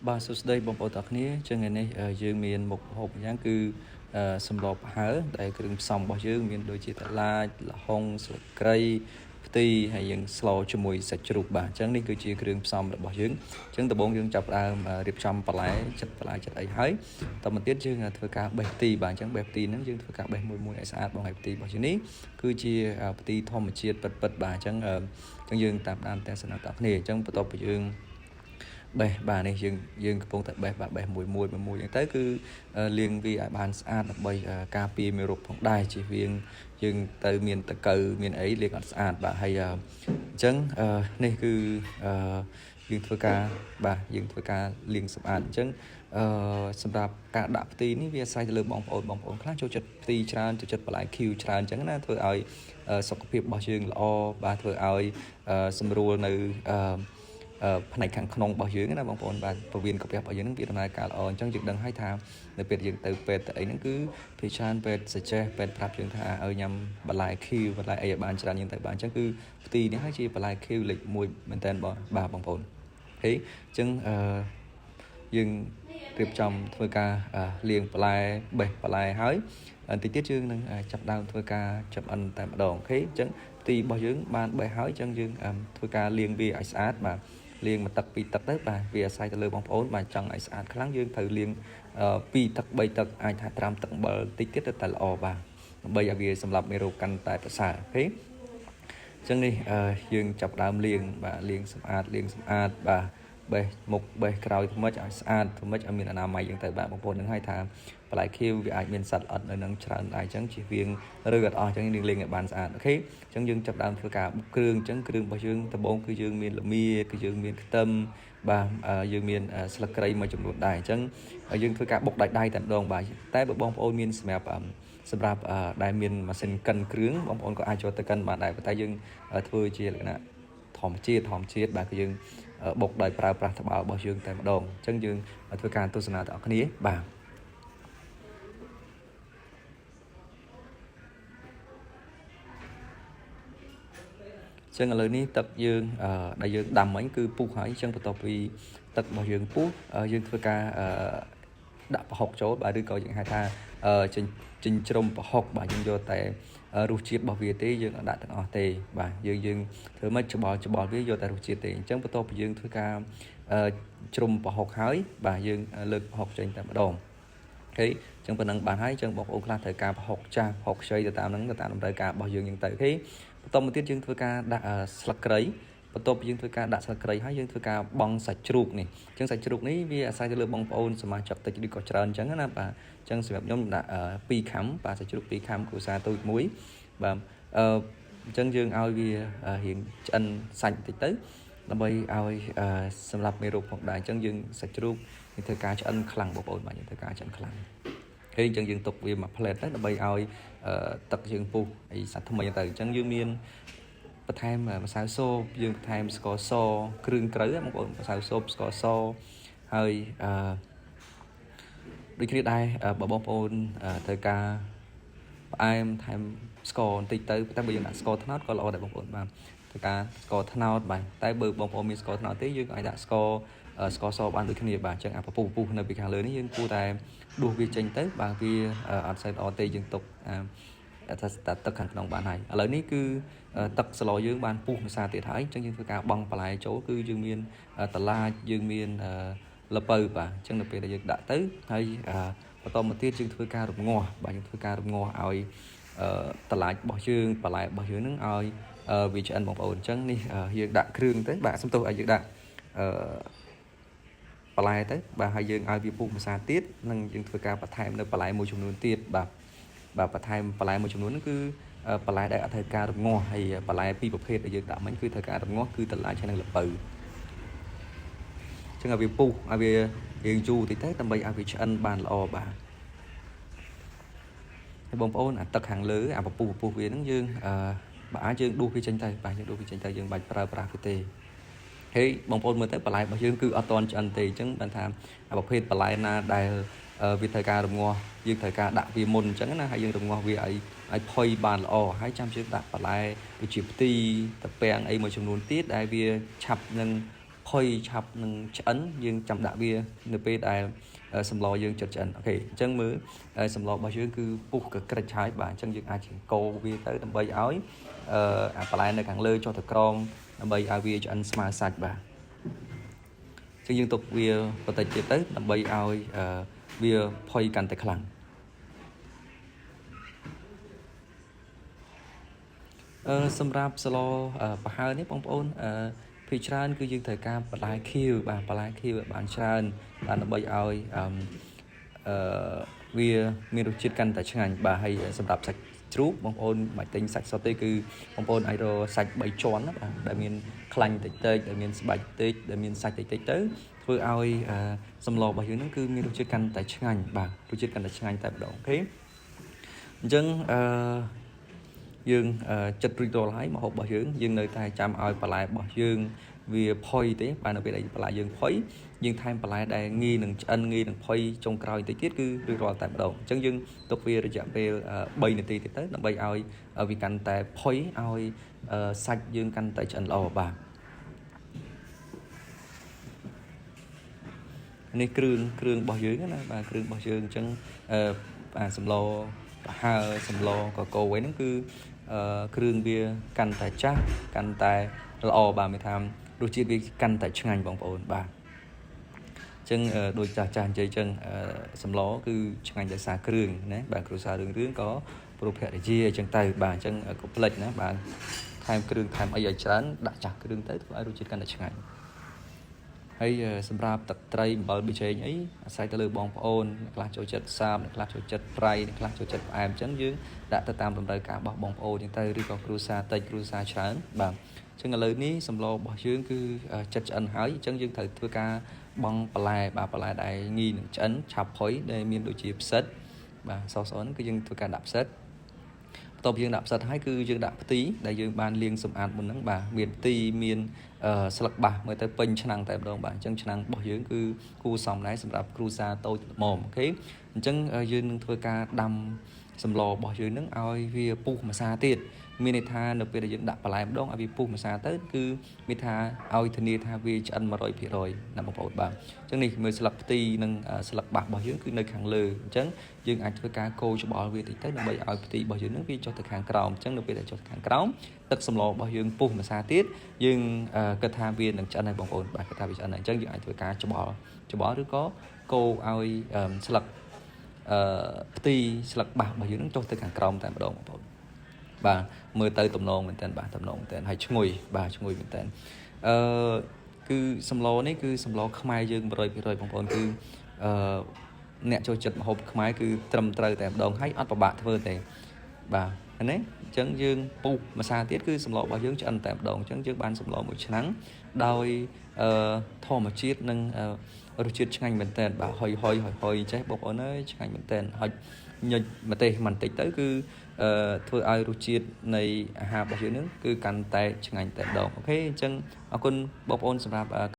បាទសួស្តីបងប្អូនទាំងគ្នាចឹងថ្ងៃនេះយើងមានមុខម្ហូបយ៉ាងគឺសម្លបហើដែលគ្រឿងផ្សំរបស់យើងមានដូចជាតឡាចល្ហុងស្លឹកគ្រៃផ្ទីហើយយើងស្លជាមួយសាច់ជ្រូកបាទអញ្ចឹងនេះគឺជាគ្រឿងផ្សំរបស់យើងអញ្ចឹងដំបូងយើងចាប់ផ្ដើមរៀបចំបន្លែចិត្តអីហើយតទៅទៀតយើងធ្វើការបេះផ្ទីបាទអញ្ចឹងបេះផ្ទីហ្នឹងយើងធ្វើការបេះមួយឲ្យស្អាតបងហើយផ្ទីរបស់យើងនេះគឺជាផ្ទីធម្មជាតិពិតបាទអញ្ចឹងយើងតាមដានទាំងសនាតគ្នាអញ្ចឹងបន្ទាប់ពីយើងបេះបាទនេះយើងកំពុងតែបេះបាទបេះមួយអញ្ចឹងទៅគឺលាងវាឲ្យបានស្អាតដើម្បីការពារមេរោគផងដែរជៀសវាងយើងទៅមានតកៅមានអីលាងអត់ស្អាតបាទហើយអញ្ចឹងនេះគឺយើងធ្វើការបាទយើងធ្វើការលាងសម្អាតអញ្ចឹងសម្រាប់ការដាក់ផ្ទីនេះវាអាស្រ័យទៅលើបងប្អូនខ្លះចូលចិត្តផ្ទីច្រើនចូលចិត្តបន្លែឃីវច្រើនអញ្ចឹងណាធ្វើឲ្យសុខភាពរបស់យើងល្អបាទធ្វើឲ្យសម្រួលនៅផ្នែកខាងក្នុងរបស់យើងណាបងប្អូនបាទពវៀនកាពះរបស់យើងនឹងវាដំណើរការល្អអញ្ចឹងយើងដឹងហើយថានៅពេលយើងទៅពេទ្យទៅអីហ្នឹងគឺភាគច្រើនពេទ្យសចេះពេទ្យប្រាប់យើងថាឲ្យញ៉ាំបន្លែឃីវបន្លែអីឲ្យបានច្រើនយើងទៅបានអញ្ចឹងគឺផ្ទីនេះហើយជាបន្លែឃីវលេខ1មែនតើបាទបងប្អូនអូខេអញ្ចឹងយើងរៀបចំធ្វើការលាងបន្លែបេះបន្លែហើយបន្តិចទៀតយើងនឹងចាប់ដើមធ្វើការចម្អិនតែម្ដងអូខេអញ្ចឹងផ្ទីរបស់យើងបានបេះហើយអញ្ចឹងយើងធ្វើការលាងវាឲ្យស្អាតបាទលាងមួយទឹកពីរទឹកទៅបាទវាអាស្រ័យទៅលើបងប្អូនបាទចង់ឲ្យស្អាតខ្លាំងយើងត្រូវលាង2ទឹក3ទឹកអាចថាត្រាំទឹកអំបិលតិចទៀតទៅតែល្អបាទដើម្បីឲ្យវាសម្រាប់មេរោគកាន់តែប្រសើរអូខេអញ្ចឹងនេះយើងចាប់ដើមលាងបាទលាងសម្អាតបាទបេះមុខបេះក្រោយថ្មិចឲ្យស្អាតថ្មិចឲ្យមានអនាម័យយ៉ាងទៅបាទបងប្អូននឹងឲ្យថាបន្លែខៀវវាអាចមានសត្វល្អិតនៅនឹងច្រើនដែរអញ្ចឹងជៀសវាងឬអត់អស់អញ្ចឹងយើងលាងឲ្យបានស្អាតអូខេអញ្ចឹងយើងចាប់ដើមធ្វើការបុកគ្រឿងអញ្ចឹងគ្រឿងរបស់យើងដំបូងគឺយើងមានល្មៀគឺយើងមានខ្ទឹមបាទយើងមានស្លឹកគ្រៃមួយចំនួនដែរអញ្ចឹងយើងធ្វើការបុកដៃតែម្ដងបាទតែបើបងប្អូនមានសម្រាប់ដែលមានម៉ាស៊ីនកិនគ្រឿងបងប្អូនក៏អាចចូលទៅកិនបានដែរប៉ុន្តែយើងធ្វើជាលក្ខណៈធម្មជាតិបាទគឺយើងបុកដោយប្រើប្រាស់ត្បាល់របស់យើងតែម្ដងអញ្ចឹងយើងធ្វើការទស្សនាទាំងអស់គ្នាបាទចឹងឥឡូវនេះទឹកយើងដែលយើងដាំមិញគឺពុះហើយអញ្ចឹងបន្ទាប់ពីទឹករបស់យើងពុះយើងធ្វើការដាក់ប្រហុកចូលបាទឬក៏យើងហៅថាចិញ្ច្រំប្រហុកបាទយើងយកតែរសជាតិរបស់វាទេយើងអត់ដាក់ទាំងអស់ទេបាទយើងធ្វើម៉េចច្បល់វាយកតែរសជាតិទេអញ្ចឹងបន្ទាប់ពីយើងធ្វើការជ្រុំប្រហុកហើយបាទយើងលើកប្រហុកចេញតែម្ដងអូខេអញ្ចឹងប៉ុណ្ណឹងបានហើយអញ្ចឹងបងប្អូនខ្លះត្រូវការប្រហុកចាស់ប្រហុកខ្ចីទៅតាមហ្នឹងទៅតាមតម្រូវការរបស់យើងអញ្ចឹងទៅអូខេបន្តមកទៀតយើងធ្វើការដាក់ស្លឹកគ្រៃបន្ទាប់ពីយើងធ្វើការដាក់ស្លឹកគ្រៃហើយយើងធ្វើការបង់សាច់ជ្រូកនេះអញ្ចឹងសាច់ជ្រូកនេះវាអាស្រ័យទៅលើបងប្អូនសមាជិកតិចឬក៏ច្រើនអញ្ចឹងណាបាទអញ្ចឹងសម្រាប់ខ្ញុំដាក់2ខាំបាទសាច់ជ្រូក2ខាំគ្រួសារតូចមួយបាទអញ្ចឹងយើងឲ្យវារៀងឆ្អិនសាច់បន្តិចទៅដើម្បីឲ្យសម្រាប់មេរោគផងដែរអញ្ចឹងយើងសាច់ជ្រូកយើងធ្វើការឆ្អិនខ្លាំងបងប្អូនបាទយើងធ្វើការឆ្អិនខ្លាំងហើយអញ្ចឹងយើងទុកវាមួយផ្លែតទៅដើម្បីឲ្យទឹកយើងពុះអីសាច់ថ្មីទៅអញ្ចឹងយើងមានបន្ថែមម្សៅស៊ុបយើងបន្ថែមស្ករសគ្រឿងក្រៅបងប្អូនម្សៅស៊ុបស្ករសហើយដូចគ្នាដែរបើបងប្អូនត្រូវការផ្អែមថែមស្ករបន្តិចទៅតែបើយើងដាក់ស្ករត្នោតក៏ល្អដែរបងប្អូនបាទត្រូវការស្ករត្នោតបាទតែបើបងប្អូនមានស្ករត្នោតទេយើងអាចដាក់ស្ករសបានដូចគ្នាបាទអញ្ចឹងអាពពុះនៅពីខាងលើនេះយើងគួរតែដួសវាចេញទៅបាទវាអត់សូវល្អទេយើងទុកថាទឹកខាងក្នុងបានហើយឥឡូវនេះគឺទឹកស្លយើងបានពុះភាសាទៀតហើយអញ្ចឹងយើងធ្វើការបង់បន្លែចូលគឺយើងមានតឡាចយើងមានល្ពៅបាទអញ្ចឹងនៅពេលដែលយើងដាក់ទៅហើយបន្តមកទៀតយើងធ្វើការរំងាស់បាទយើងធ្វើការរំងាស់ឲ្យតឡាចរបស់យើងបន្លែរបស់យើងនឹងឲ្យវាឆ្អិនបងប្អូនអញ្ចឹងនេះយើងដាក់គ្រឿងទៅបាទសំទោសឲ្យយើងដាក់បន្លែទៅបាទហើយយើងឲ្យវាពុះភាសាទៀតនឹងយើងធ្វើការបន្ថែមនៅបន្លែមួយចំនួនទៀតបាទបន្ថែមបន្លែមួយចំនួនហ្នឹងគឺបន្លែដែលអត់ត្រូវការរងាស់ហើយបន្លែពីរប្រភេទដែលយើងដាក់មិញគឺត្រូវការរងាស់គឺតឡាចហើយនិងល្ពៅអញ្ចឹងឲ្យវាពុះឲ្យវារៀងយូរតិចទៅដើម្បីឲ្យវាឆ្អិនបានល្អបាទហើយបងប្អូនអាទឹកខាងលើអាពពុះវាហ្នឹងយើងបើអាចយើងដួសវាចេញទៅបាទយើងដួសវាចេញទៅយើងបាច់ប្រើប្រាស់វាទេហើយបងប្អូនមើលទៅបន្លែរបស់យើងគឺអត់តន់ឆ្អិនទេអញ្ចឹងបានថាប្រភេទបន្លែណាដែលវាត្រូវការរងាស់យើងត្រូវការដាក់វាមុនអញ្ចឹងណាហើយយើងរងាស់វាឲ្យផុយបានល្អហើយចាំយើងដាក់បន្លែដូចជាផ្ទីត្រពាំងអីមួយចំនួនទៀតដែលវាឆាប់នឹងផ ផុយឆាប់នឹងឆ្អិនយើងចាំដាក់វានៅពេលដែលសម្លយើងចិត្តឆ្អិនអូខេអញ្ចឹងមើលសម្លរបស់យើងគឺពុះកក្រិចហើយបាទអញ្ចឹងយើងអាចកូរវាទៅដើម្បីឲ្យអាបន្លែនៅខាងលើចុះទៅក្រោមដើម្បីឲ្យវាឆ្អិនស្មើសាច់បាទអញ្ចឹងយើងទុកវាបន្តិចទៀតទៅដើម្បីឲ្យវាផុយកាន់តែខ្លាំងសម្រាប់ស្លប្រហើរនេះបងប្អូនភាគច្រើនគឺយើងត្រូវការបន្លែខៀវបាទបន្លែខៀវបានច្រើនបាទដើម្បីឲ្យវាមានរសជាតិកាន់តែឆ្ងាញ់បាទហើយសម្រាប់សាច់ជ្រូកបងប្អូនមិនទិញសាច់សុទ្ធទេគឺបងប្អូនអាចរកសាច់3ជាន់ណាបាទដែលមានខ្លាញ់តិចៗដែលមានស្បែកតិចដែលមានសាច់តិចៗទៅធ្វើឲ្យសម្លរបស់យើងហ្នឹងគឺមានរសជាតិកាន់តែឆ្ងាញ់បាទរសជាតិកាន់តែឆ្ងាញ់តែម្ដងអូខេអញ្ចឹងយើងចិត្តរួចរាល់ហើយម្ហូបរបស់យើងនៅតែចាំឲ្យបន្លែរបស់យើងវាផុយទេបាទនៅពេលដែលបន្លែយើងផុយយើងថែមបន្លែដែលងាយនឹងឆ្អិនងាយនឹងផុយចុងក្រោយតិចទៀតគឺរួចរាល់តែម្ដងអញ្ចឹងយើងទុកវារយៈពេល3នាទីទៀតទៅដើម្បីឲ្យវាកាន់តែផុយឲ្យសាច់យើងកាន់តែឆ្អិនល្អបាទនេះគ្រឿងរបស់យើងណាបាទគ្រឿងរបស់យើងអញ្ចឹងបាទសម្លប្រហើរសម្លកកូរហ្នឹងគឺគ្រឿងវាកាន់តែចាស់កាន់តែល្អបាទមានថារសជាតិវាកាន់តែឆ្ងាញ់បងប្អូនបាទអញ្ចឹងដូចចាស់និយាយអញ្ចឹងសម្លគឺឆ្ងាញ់ដោយសារគ្រឿងណាបាទគ្រួសាររឿងក៏ព្រោះភរិយាអញ្ចឹងទៅបាទអញ្ចឹងកុំភ្លេចណាបាទថែមគ្រឿងថែមអីឲ្យច្រើនដាក់ចាស់គ្រឿងទៅធ្វើឲ្យរសជាតិកាន់តែឆ្ងាញ់ហើយសម្រាប់ទឹកត្រីអំបិលប៊ីចេងអីអាស្រ័យទៅលើបងប្អូនអ្នកខ្លះចូលចិត្តសាបអ្នកខ្លះចូលចិត្តប្រៃអ្នកខ្លះចូលចិត្តផ្អែមអញ្ចឹងយើងដាក់ទៅតាមតម្រូវការរបស់បងប្អូនអញ្ចឹងទៅឬក៏គ្រួសារតិចគ្រួសារច្រើនបាទអញ្ចឹងឥឡូវនេះសម្លរបស់យើងគឺចិត្តឆ្អិនហើយអញ្ចឹងយើងត្រូវធ្វើការបង់បន្លែបាទបន្លែដែលងាយនឹងឆ្អិនឆាប់ផុយដែលមានដូចជាផ្សិតបាទសសហ្នឹងគឺយើងធ្វើការដាក់ផ្សិតបន្ទាប់យើងដាក់ផ្សិតហើយគឺយើងដាក់ផ្ទីដែលយើងបានលាងសម្អាតមុនហ្នឹងបាទមានផ្ទីមានស្លឹកបាសមើលទៅពេញឆ្នាំងតែម្ដងបាទអញ្ចឹងឆ្នាំងរបស់យើងគឺគួរសមដែរសម្រាប់គ្រួសារតូចល្មមអូខេអញ្ចឹងយើងនឹងធ្វើការដាំសម្លរបស់យើងហ្នឹងឲ្យវាពុះម្សាទៀតមានន័យថានៅពេលដែលយើងដាក់បន្លែម្ដងឲ្យវាពុះម្សាទៅគឺមានថាឲ្យធានាថាវាឆ្អិន 100% ណាបងប្អូនបាទអញ្ចឹងនេះមើលស្លឹកផ្ទីនិងស្លឹកបាសរបស់យើងគឺនៅខាងលើអញ្ចឹងយើងអាចធ្វើការកូរច្បល់វាតិចទៅដើម្បីឲ្យផ្ទីរបស់យើងហ្នឹងវាចុះទៅខាងក្រោមអញ្ចឹងនៅពេលដែលចុះទៅខាងក្រោមទឹកសម្លរបស់យើងពុះម្សាទៀតយើងគិតថាវានឹងឆ្អិនហើយបងប្អូនបាទគិតថាវាឆ្អិនហើយអញ្ចឹងយើងអាចធ្វើការច្បល់ឬក៏កូរឲ្យស្លឹកផ្ទីស្លឹកបាសរបស់យើងនឹងចុះទៅខាងក្រោមតែម្ដងបងប្អូនបាទមើលទៅទំនងមែនតើបាទទំនងមែនតើហើយឈ្ងុយបាទឈ្ងុយមែនតើគឺសម្លនេះគឺសម្លខ្មែរយើង 100% បងប្អូនគឺអ្នកចូលចិត្តម្ហូបខ្មែរគឺត្រឹមត្រូវតែម្ដងហើយអត់ពិបាកធ្វើទេបាទណាអញ្ចឹងយើងពុះម្សាទៀតគឺសម្លរបស់យើងឆ្អិនតែម្ដងអញ្ចឹងយើងបានសម្លមួយឆ្នាំងដោយធម្មជាតិនិងរសជាតិឆ្ងាញ់មែនតើបាទហុយចេះបងប្អូនអើយឆ្ងាញ់មែនតើហើយញិចម្ទេសបន្តិចទៅគឺធ្វើឲ្យរសជាតិនៃអាហាររបស់យើងនឹងគឺកាន់តែឆ្ងាញ់តែម្ដងអូខេអញ្ចឹងអរគុណបងប្អូនសម្រាប់